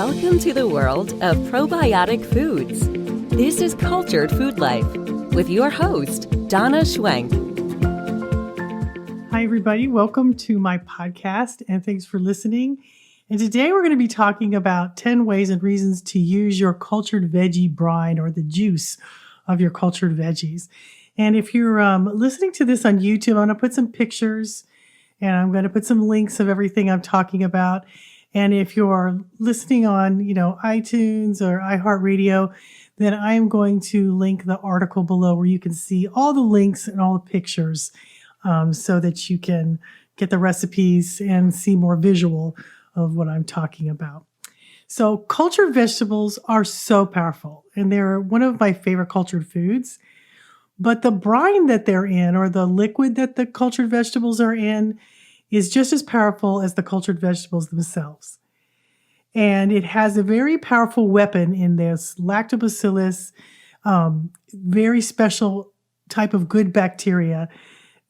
Welcome to the world of probiotic foods. This is Cultured Food Life with your host, Donna Schwenk. Hi, everybody. Welcome to my podcast, and thanks for listening. And today we're going to be talking about 10 ways and reasons to use your cultured veggie brine or the juice of your cultured veggies. And if you're listening to this on YouTube, I'm going to put some pictures and I'm going to put some links of everything I'm talking about. And if you're listening on, iTunes or iHeartRadio, then I'm going to link the article below where you can see all the links and all the pictures so that you can get the recipes and see more visual of what I'm talking about. So cultured vegetables are so powerful, and they're one of my favorite cultured foods. But the brine that they're in, or the liquid that the cultured vegetables are in, is just as powerful as the cultured vegetables themselves. And it has a very powerful weapon in this Lactobacillus, very special type of good bacteria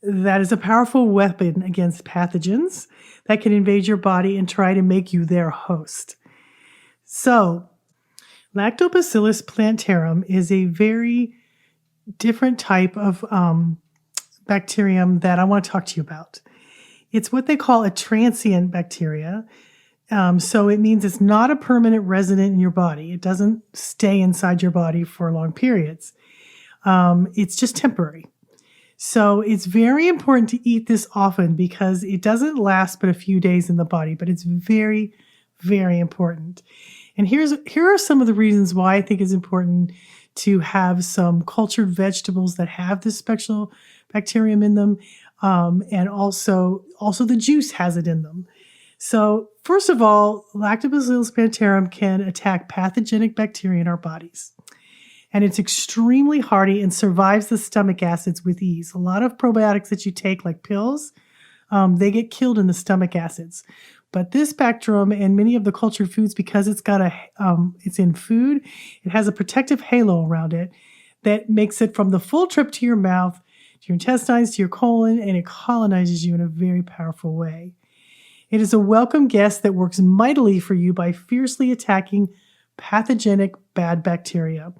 that is a powerful weapon against pathogens that can invade your body and try to make you their host. So, Lactobacillus plantarum is a very different type of bacterium that I want to talk to you about. It's what they call a transient bacteria. So it means it's not a permanent resident in your body. It doesn't stay inside your body for long periods. It's just temporary. So it's very important to eat this often because it doesn't last but a few days in the body, but it's very, very important. And here are some of the reasons why I think it's important to have some cultured vegetables that have this special bacterium in them. And also the juice has it in them. So first of all, Lactobacillus plantarum can attack pathogenic bacteria in our bodies. And it's extremely hardy and survives the stomach acids with ease. A lot of probiotics that you take, like pills, they get killed in the stomach acids. But this bacterium and many of the cultured foods, because it's in food, it has a protective halo around it that makes it from the full trip to your mouth, to your intestines, to your colon, and it colonizes you in a very powerful way. It is a welcome guest that works mightily for you by fiercely attacking pathogenic bad bacteria.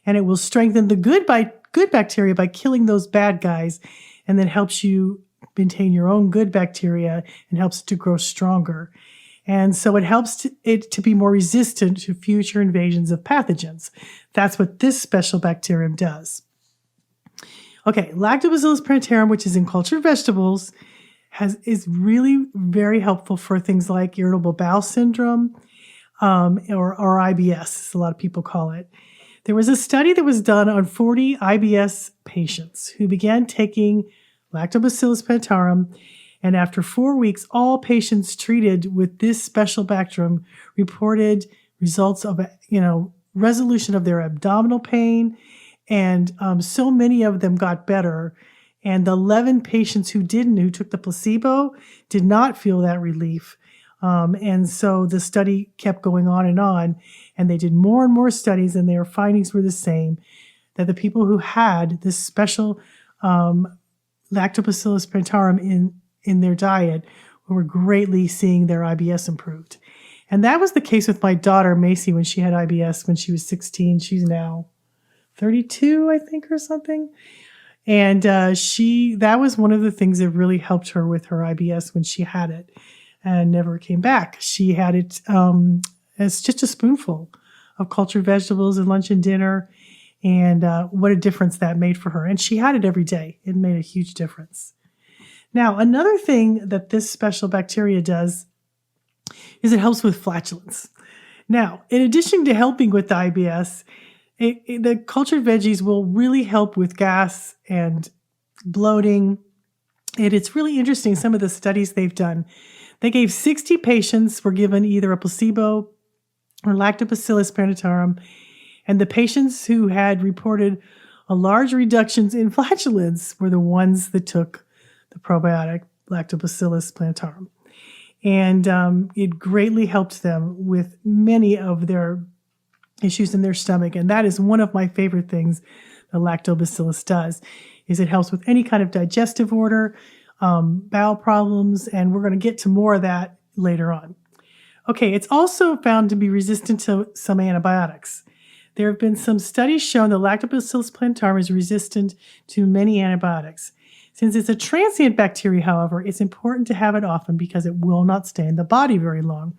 And it will strengthen the good bacteria by killing those bad guys, and then helps you maintain your own good bacteria and helps it to grow stronger. And so it helps it to be more resistant to future invasions of pathogens. That's what this special bacterium does. Okay, Lactobacillus plantarum, which is in cultured vegetables, is really very helpful for things like irritable bowel syndrome or IBS, as a lot of people call it. There was a study that was done on 40 IBS patients who began taking Lactobacillus plantarum, and after 4 weeks, all patients treated with this special bacterium reported results of resolution of their abdominal pain, and so many of them got better. And the 11 patients who took the placebo, did not feel that relief. And so the study kept going on, and they did more and more studies, and their findings were the same, that the people who had this special Lactobacillus plantarum in their diet were greatly seeing their IBS improved. And that was the case with my daughter, Macy, when she had IBS when she was 16. She's now 32, I think, or something. And that was one of the things that really helped her with her IBS when she had it and never came back. She had it as just a spoonful of cultured vegetables at lunch and dinner. And what a difference that made for her. And she had it every day. It made a huge difference. Now, another thing that this special bacteria does is it helps with flatulence. Now, in addition to helping with the IBS, the cultured veggies will really help with gas and bloating. And it's really interesting, some of the studies they've done. They gave 60 patients, were given either a placebo or Lactobacillus plantarum, and the patients who had reported a large reductions in flatulence were the ones that took the probiotic Lactobacillus plantarum. And it greatly helped them with many of their issues in their stomach. And that is one of my favorite things that Lactobacillus does, is it helps with any kind of digestive order, bowel problems, and we're going to get to more of that later on. Okay, it's also found to be resistant to some antibiotics. There have been some studies showing that Lactobacillus plantarum is resistant to many antibiotics. Since it's a transient bacteria, however, it's important to have it often because it will not stay in the body very long,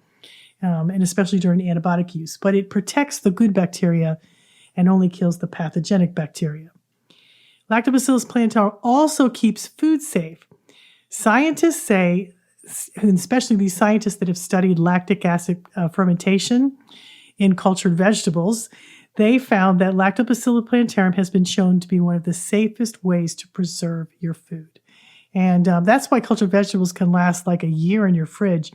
and especially during antibiotic use. But it protects the good bacteria and only kills the pathogenic bacteria. Lactobacillus plantarum also keeps food safe. Scientists say, and especially these scientists that have studied lactic acid fermentation in cultured vegetables, they found that Lactobacillus plantarum has been shown to be one of the safest ways to preserve your food. And that's why cultured vegetables can last like a year in your fridge,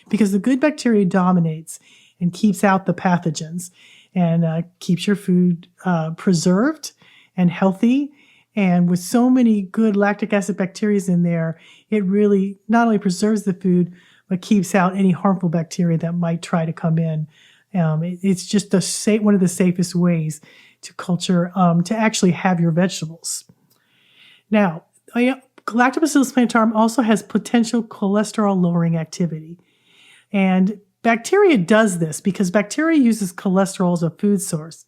because the good bacteria dominates and keeps out the pathogens and keeps your food preserved and healthy. And with so many good lactic acid bacteria in there, it really not only preserves the food, but keeps out any harmful bacteria that might try to come in. It's just one of the safest ways to culture, to actually have your vegetables. Now, Lactobacillus plantarum also has potential cholesterol-lowering activity. And bacteria does this because bacteria uses cholesterol as a food source.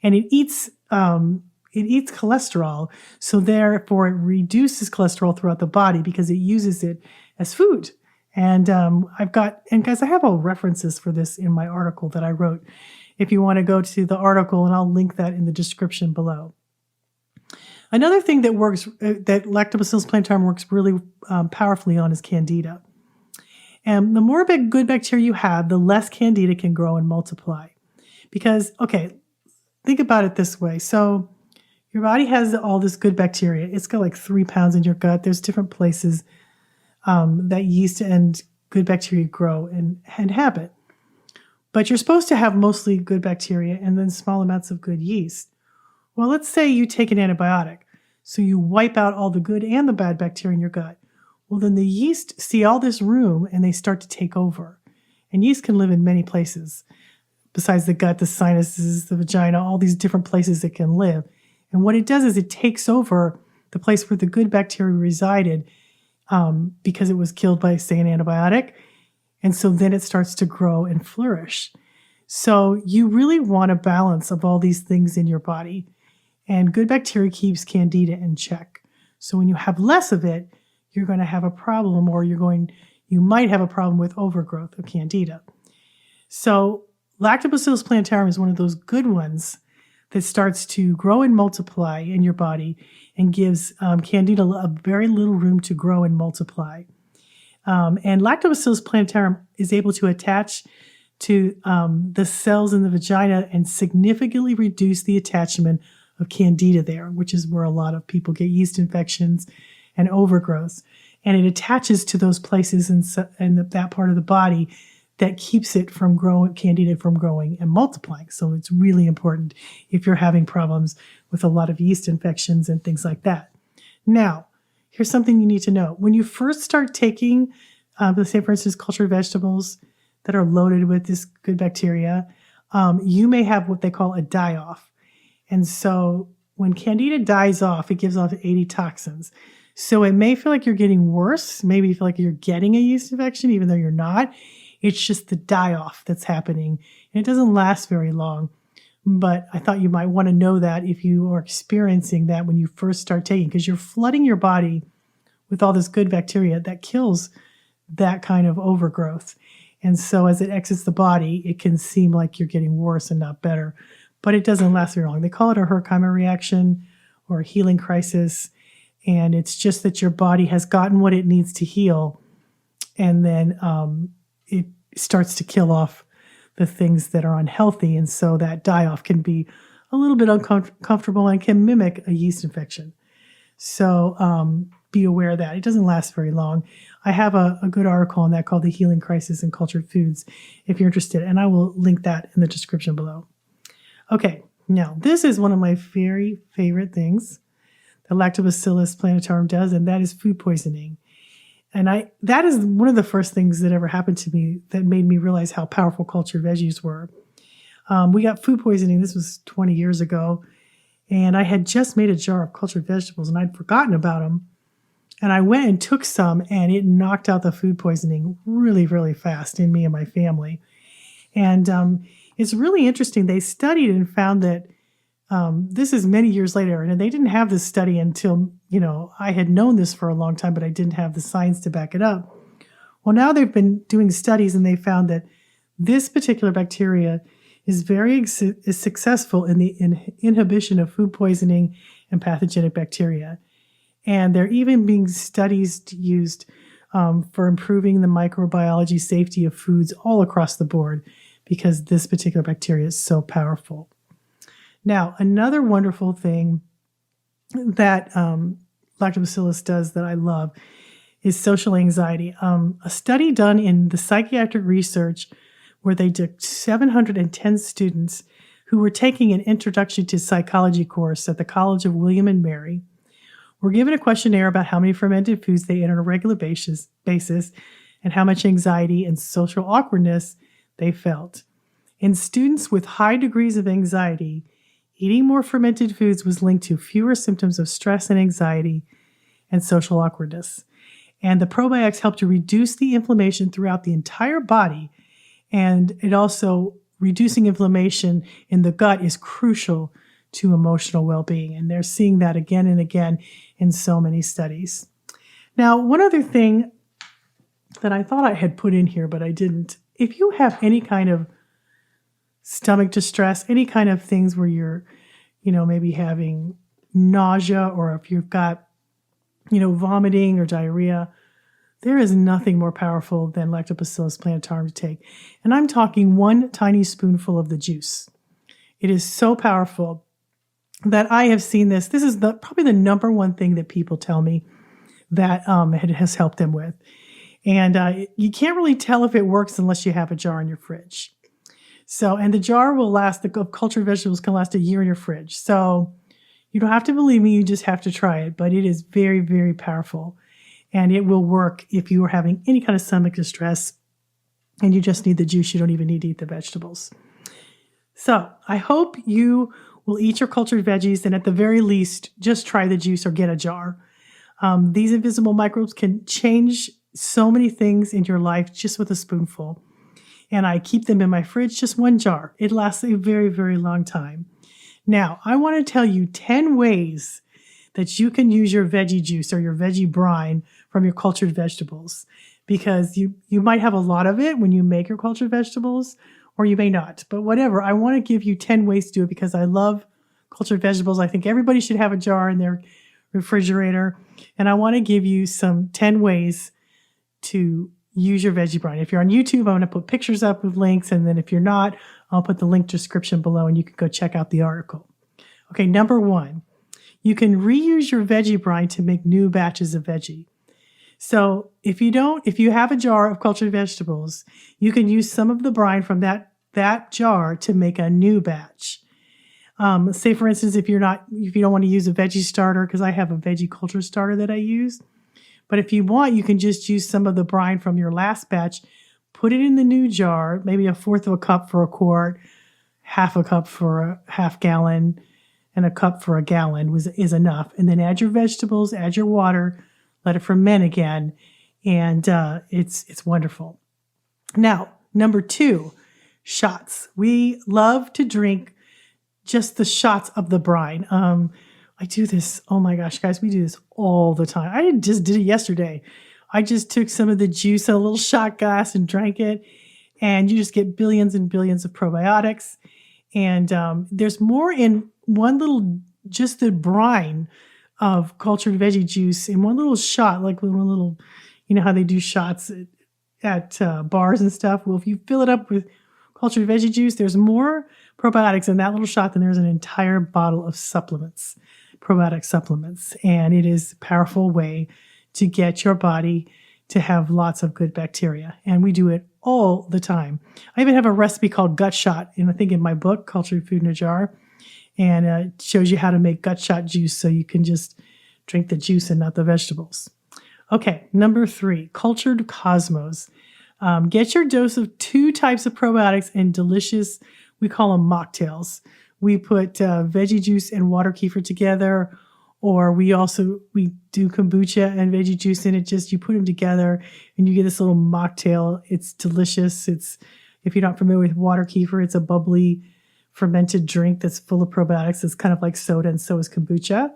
And it eats cholesterol, so therefore it reduces cholesterol throughout the body because it uses it as food. And guys, I have all references for this in my article that I wrote. If you want to go to the article, and I'll link that in the description below. Another thing that that Lactobacillus plantarum works really powerfully on is candida. And the more good bacteria you have, the less candida can grow and multiply. Because, okay, think about it this way. So your body has all this good bacteria. It's got like 3 pounds in your gut. There's different places that yeast and good bacteria grow and inhabit. But you're supposed to have mostly good bacteria and then small amounts of good yeast. Well, let's say you take an antibiotic. So you wipe out all the good and the bad bacteria in your gut. Well, then the yeast see all this room and they start to take over. And yeast can live in many places. Besides the gut, the sinuses, the vagina, all these different places it can live. And what it does is it takes over the place where the good bacteria resided because it was killed by, say, an antibiotic. And so then it starts to grow and flourish. So you really want a balance of all these things in your body. And good bacteria keeps candida in check. So when you have less of it, you're going to have a problem, or you might have a problem with overgrowth of candida. So Lactobacillus plantarum is one of those good ones that starts to grow and multiply in your body and gives candida a very little room to grow and multiply. And Lactobacillus plantarum is able to attach to the cells in the vagina and significantly reduce the attachment of candida there, which is where a lot of people get yeast infections and overgrowth. And it attaches to those places in that part of the body that keeps it from candida from growing and multiplying. So it's really important if you're having problems with a lot of yeast infections and things like that. Now, here's something you need to know. When you first start taking, let's say, for instance, cultured vegetables that are loaded with this good bacteria, you may have what they call a die-off. And so when candida dies off, it gives off 80 toxins. So it may feel like you're getting worse. Maybe you feel like you're getting a yeast infection, even though you're not. It's just the die-off that's happening. And it doesn't last very long. But I thought you might want to know that if you are experiencing that when you first start taking, because you're flooding your body with all this good bacteria that kills that kind of overgrowth. And so as it exits the body, it can seem like you're getting worse and not better. But it doesn't last very long. They call it a Herkimer reaction or a healing crisis. And it's just that your body has gotten what it needs to heal. And then it starts to kill off the things that are unhealthy. And so that die-off can be a little bit uncomfortable and can mimic a yeast infection. So be aware of that. It doesn't last very long. I have a good article on that called The Healing Crisis in Cultured Foods, if you're interested. And I will link that in the description below. Okay, now this is one of my very favorite things that Lactobacillus plantarum does, and that is food poisoning. And that is one of the first things that ever happened to me that made me realize how powerful cultured veggies were. We got food poisoning. This was 20 years ago. And I had just made a jar of cultured vegetables and I'd forgotten about them. And I went and took some, and it knocked out the food poisoning really, really fast in me and my family. And it's really interesting. They studied and found that this is many years later, and they didn't have this study until, I had known this for a long time, but I didn't have the science to back it up. Well, now they've been doing studies, and they found that this particular bacteria is very successful in the inhibition of food poisoning and pathogenic bacteria. And there are even being studies used for improving the microbiology safety of foods all across the board because this particular bacteria is so powerful. Now, another wonderful thing that Lactobacillus does that I love is social anxiety. A study done in the psychiatric research where they took 710 students who were taking an introduction to psychology course at the College of William and Mary were given a questionnaire about how many fermented foods they ate on a regular basis and how much anxiety and social awkwardness they felt. In students with high degrees of anxiety, eating more fermented foods was linked to fewer symptoms of stress and anxiety and social awkwardness. And the probiotics help to reduce the inflammation throughout the entire body. And it also, reducing inflammation in the gut is crucial to emotional well-being. And they're seeing that again and again in so many studies. Now, one other thing that I thought I had put in here, but I didn't. If you have any kind of stomach distress, any kind of things where you're, maybe having nausea, or if you've got, vomiting or diarrhea, there is nothing more powerful than Lactobacillus plantarum to take. And I'm talking one tiny spoonful of the juice. It is so powerful that I have seen this. This is probably the number one thing that people tell me that it has helped them with. And you can't really tell if it works unless you have a jar in your fridge. So, and the jar will last, the cultured vegetables can last a year in your fridge. So you don't have to believe me, you just have to try it. But it is very, very powerful. And it will work if you are having any kind of stomach distress and you just need the juice. You don't even need to eat the vegetables. So I hope you will eat your cultured veggies, and at the very least, just try the juice or get a jar. These invisible microbes can change so many things in your life just with a spoonful. And I keep them in my fridge, just one jar. It lasts a very, very long time. Now, I want to tell you 10 ways that you can use your veggie juice or your veggie brine from your cultured vegetables, because you might have a lot of it when you make your cultured vegetables, or you may not. But whatever, I want to give you 10 ways to do it because I love cultured vegetables. I think everybody should have a jar in their refrigerator. And I want to give you some 10 ways to use your veggie brine. If you're on YouTube, I'm going to put pictures up with links. And then if you're not, I'll put the link description below and you can go check out the article. Okay, number 1, you can reuse your veggie brine to make new batches of veggie. So if you have a jar of cultured vegetables, you can use some of the brine from that jar to make a new batch. Say for instance, if you don't want to use a veggie starter, because I have a veggie culture starter that I use. But if you want, you can just use some of the brine from your last batch, put it in the new jar, maybe 1/4 cup for a quart, 1/2 cup for a half gallon, and 1 cup for a gallon is enough. And then add your vegetables, add your water, let it ferment again, and it's wonderful. Now, number 2, shots. We love to drink just the shots of the brine. I do this, oh my gosh, guys, we do this all the time. I just did it yesterday. I just took some of the juice in a little shot glass and drank it, and you just get billions and billions of probiotics. And there's more in just the brine of cultured veggie juice in one little shot, like one little, how they do shots at bars and stuff. Well, if you fill it up with cultured veggie juice, there's more probiotics in that little shot than there's an entire bottle of supplements, probiotic supplements. And it is a powerful way to get your body to have lots of good bacteria. And we do it all the time. I even have a recipe called gut shot, and I think in my book, Cultured Food in a Jar. And it shows you how to make gut shot juice so you can just drink the juice and not the vegetables. Okay, number 3, cultured cosmos. Get your dose of 2 types of probiotics and delicious, we call them mocktails. We put veggie juice and water kefir together, Or we do kombucha and veggie juice, and you put them together and you get this little mocktail. It's delicious. If you're not familiar with water kefir, it's a bubbly fermented drink that's full of probiotics. It's kind of like soda, and so is kombucha.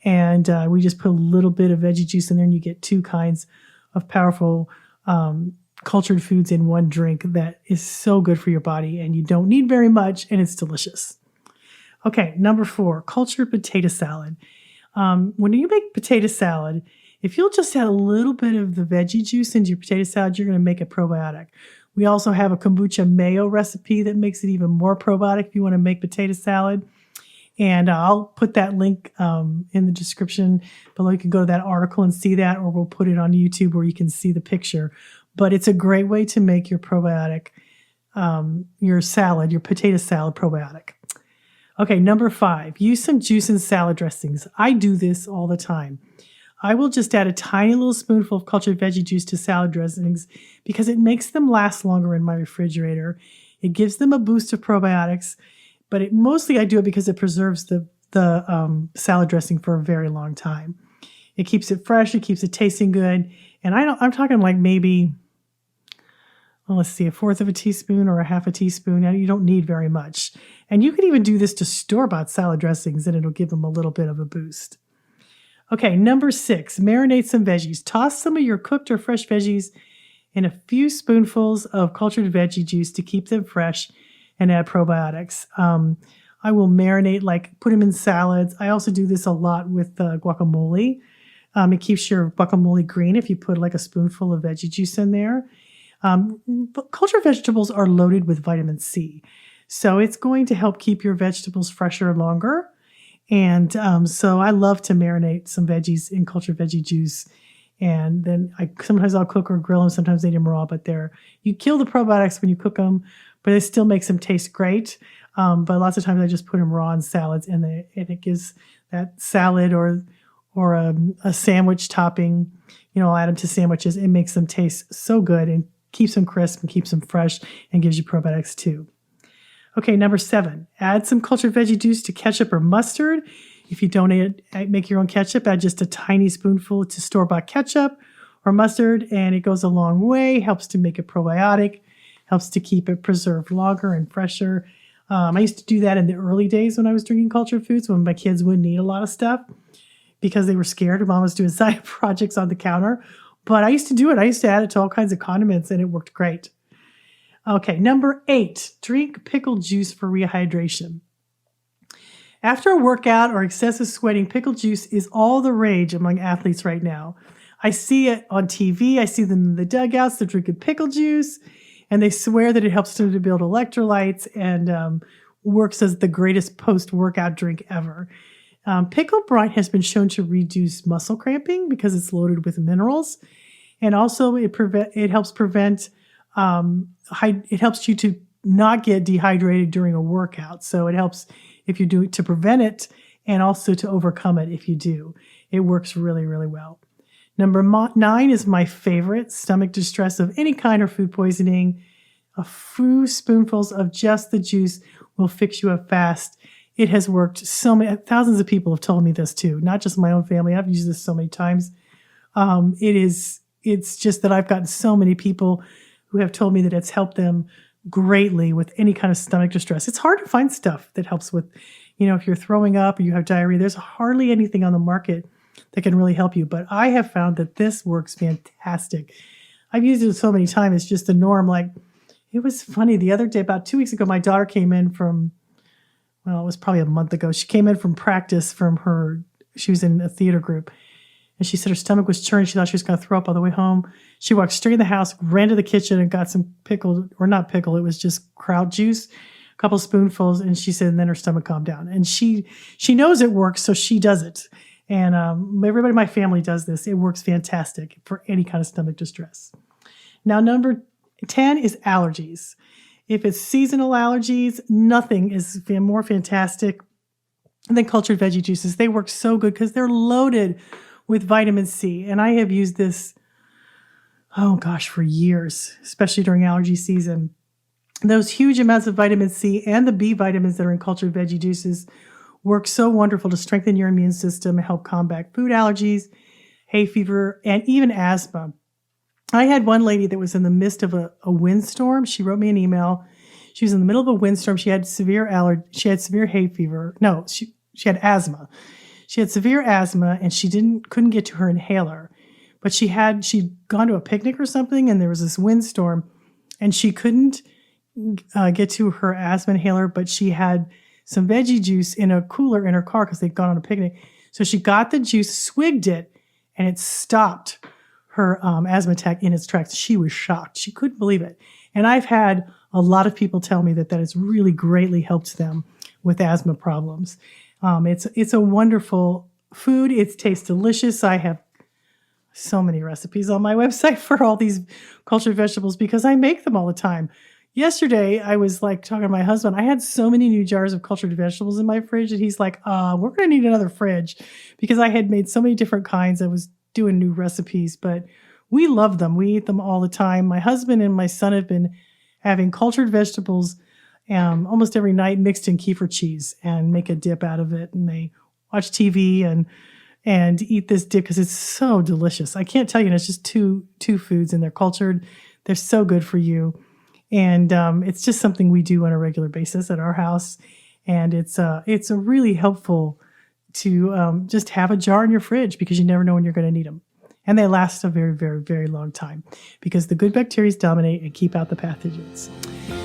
And we just put a little bit of veggie juice in there, and you get two kinds of powerful cultured foods in one drink that is so good for your body, and you don't need very much, and it's delicious. Okay, number 4, cultured potato salad. When you make potato salad, if you'll just add a little bit of the veggie juice into your potato salad, you're going to make a probiotic. We also have a kombucha mayo recipe that makes it even more probiotic if you want to make potato salad. And I'll put that link in the description below. You can go to that article and see that, or we'll put it on YouTube where you can see the picture. But it's a great way to make your probiotic, your potato salad probiotic. Okay, number 5, use some juice in salad dressings. I do this all the time. I will just add a tiny little spoonful of cultured veggie juice to salad dressings because it makes them last longer in my refrigerator. It gives them a boost of probiotics, but mostly I do it because it preserves the salad dressing for a very long time. It keeps it fresh. It keeps it tasting good. And I'm talking like maybe, let's see, 1/4 of a teaspoon or a 1/2 a teaspoon. Now, you don't need very much. And you can even do this to store-bought salad dressings, and it'll give them a little bit of a boost. Okay, number 6, marinate some veggies. Toss some of your cooked or fresh veggies in a few spoonfuls of cultured veggie juice to keep them fresh and add probiotics. I will marinate, put them in salads. I also do this a lot with guacamole. It keeps your guacamole green if you put a spoonful of veggie juice in there. But cultured vegetables are loaded with vitamin C. So it's going to help keep your vegetables fresher longer. And so I love to marinate some veggies in cultured veggie juice. And then sometimes I'll cook or grill them. Sometimes they eat them raw, but you kill the probiotics when you cook them, but it still makes them taste great. But lots of times I just put them raw in salads, and it gives that salad or a sandwich topping. I'll add them to sandwiches. It makes them taste so good and keeps them crisp and keeps them fresh and gives you probiotics too. Okay, number 7, add some cultured veggie juice to ketchup or mustard. If you don't make your own ketchup, add just a tiny spoonful to store-bought ketchup or mustard, and it goes a long way, helps to make it probiotic, helps to keep it preserved longer and fresher. I used to do that in the early days when I was drinking cultured foods, when my kids wouldn't eat a lot of stuff because they were scared. Mom was doing side projects on the counter. But I used to do it. I used to add it to all kinds of condiments, and it worked great. Okay, number 8, drink pickled juice for rehydration. After a workout or excessive sweating, pickled juice is all the rage among athletes right now. I see it on TV. I see them in the dugouts. They're drinking pickle juice, and they swear that it helps them to build electrolytes and works as the greatest post-workout drink ever. Pickled brine has been shown to reduce muscle cramping because it's loaded with minerals, and also it helps prevent. It helps you to not get dehydrated during a workout. So it helps if you do it to prevent it, and also to overcome it if you do. It works really, really well. Number 9 is my favorite: stomach distress of any kind or food poisoning. A few spoonfuls of just the juice will fix you up fast. It has worked. Thousands of people have told me this too, not just my own family. I've used this so many times. It's just that I've gotten so many people who have told me that it's helped them greatly with any kind of stomach distress. It's hard to find stuff that helps with, if you're throwing up or you have diarrhea, there's hardly anything on the market that can really help you. But I have found that this works fantastic. I've used it so many times. It's just the norm. It was funny. The other day, about 2 weeks ago, my daughter came in it was probably a month ago. She came in from practice she was in a theater group. And she said her stomach was churning. She thought she was going to throw up on the way home. She walked straight in the house, ran to the kitchen, and got some not pickle, it was just kraut juice, a couple spoonfuls. And she said, and then her stomach calmed down. And she knows it works, so she does it. And everybody in my family does this. It works fantastic for any kind of stomach distress. Now, number 10 is allergies. If it's seasonal allergies, nothing is more fantastic than cultured veggie juices. They work so good because they're loaded with vitamin C. And I have used this, for years, especially during allergy season. Those huge amounts of vitamin C and the B vitamins that are in cultured veggie juices work so wonderful to strengthen your immune system and help combat food allergies, hay fever, and even asthma. I had one lady that was in the midst of a windstorm. She wrote me an email. She was in the middle of a windstorm. She had severe hay fever. No, she had asthma. She had severe asthma, and she couldn't get to her inhaler. But she'd gone to a picnic or something, and there was this windstorm, and she couldn't get to her asthma inhaler, but she had some veggie juice in a cooler in her car because they'd gone on a picnic. So she got the juice, swigged it, and it stopped her asthma attack in its tracks. She was shocked. She couldn't believe it. And I've had a lot of people tell me that has really greatly helped them with asthma problems. It's a wonderful food. It tastes delicious. I have so many recipes on my website for all these cultured vegetables because I make them all the time. Yesterday, I was talking to my husband. I had so many new jars of cultured vegetables in my fridge that he's like, we're going to need another fridge because I had made so many different kinds. I was doing new recipes, but we love them. We eat them all the time. My husband and my son have been having cultured vegetables almost every night mixed in kefir cheese and make a dip out of it. And they watch TV and eat this dip because it's so delicious. I can't tell you, it's just two foods and they're cultured. They're so good for you. And it's just something we do on a regular basis at our house. And it's a really helpful to just have a jar in your fridge because you never know when you're going to need them. And they last a very, very, very long time because the good bacteria dominate and keep out the pathogens.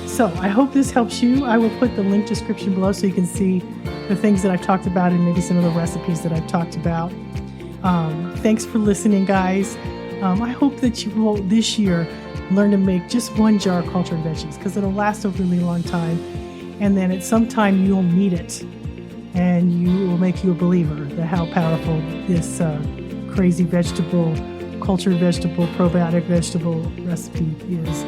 So I hope this helps you. I will put the link description below so you can see the things that I've talked about and maybe some of the recipes that I've talked about. Thanks for listening, guys. I hope that you will this year learn to make just one jar of cultured veggies because it'll last a really long time. And then at some time you'll need it and you will make you a believer that how powerful this crazy cultured vegetable, probiotic vegetable recipe is.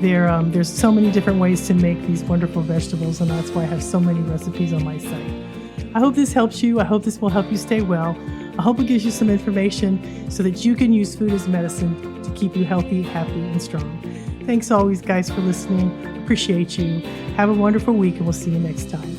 There's so many different ways to make these wonderful vegetables, and that's why I have so many recipes on my site. I hope this helps you. I hope this will help you stay well. I hope it gives you some information so that you can use food as medicine to keep you healthy, happy, and strong. Thanks always, guys, for listening. Appreciate you. Have a wonderful week, and we'll see you next time.